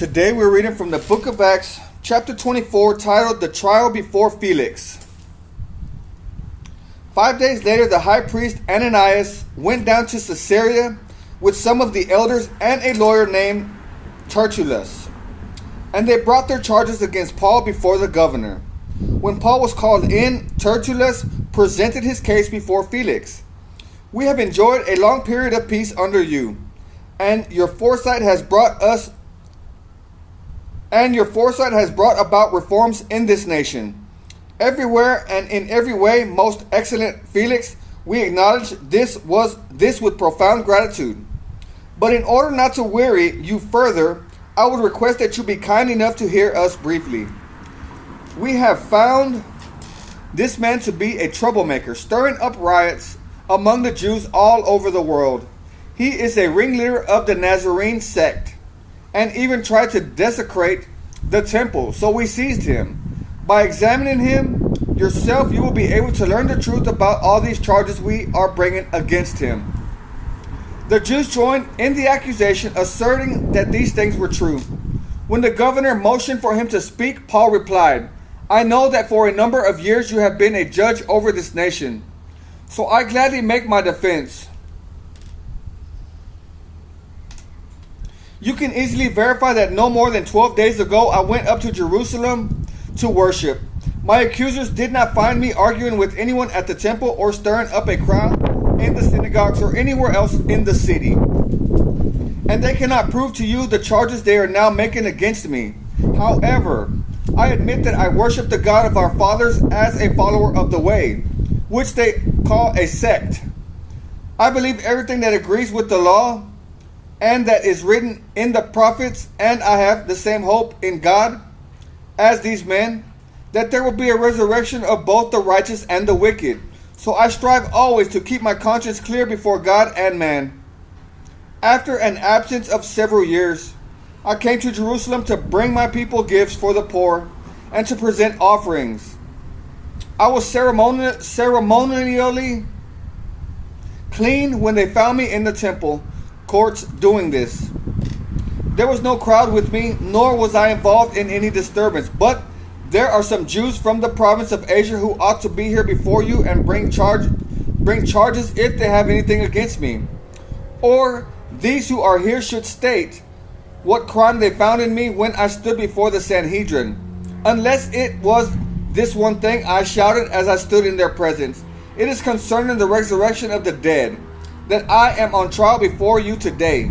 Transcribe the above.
Today we're reading from the book of Acts, chapter 24, titled The Trial Before Felix. 5 days later, the high priest Ananias went down to Caesarea with some of the elders and a lawyer named Tertullus. And they brought their charges against Paul before the governor. When Paul was called in, Tertullus presented his case before Felix. "We have enjoyed a long period of peace under you, and your foresight has brought about reforms in this nation. Everywhere and in every way, most excellent Felix, we acknowledge this with profound gratitude. But in order not to weary you further, I would request that you be kind enough to hear us briefly. We have found this man to be a troublemaker, stirring up riots among the Jews all over the world. He is a ringleader of the Nazarene sect, and even tried to desecrate the temple, so we seized him. By examining him yourself, you will be able to learn the truth about all these charges we are bringing against him." The Jews joined in the accusation, asserting that these things were true. When the governor motioned for him to speak, Paul replied, "I know that for a number of years you have been a judge over this nation, so I gladly make my defense. You can easily verify that no more than 12 days ago I went up to Jerusalem to worship. My accusers did not find me arguing with anyone at the temple or stirring up a crowd in the synagogues or anywhere else in the city. And they cannot prove to you the charges they are now making against me. However, I admit that I worship the God of our fathers as a follower of the way, which they call a sect. I believe everything that agrees with the law and that is written in the prophets, and I have the same hope in God as these men, that there will be a resurrection of both the righteous and the wicked. So I strive always to keep my conscience clear before God and man. After an absence of several years, I came to Jerusalem to bring my people gifts for the poor and to present offerings. I was ceremonially clean when they found me in the temple courts doing this. There was no crowd with me, nor was I involved in any disturbance. But there are some Jews from the province of Asia who ought to be here before you and bring charges if they have anything against me. Or these who are here should state what crime they found in me when I stood before the Sanhedrin. Unless it was this one thing I shouted as I stood in their presence. It is concerning the resurrection of the dead that I am on trial before you today.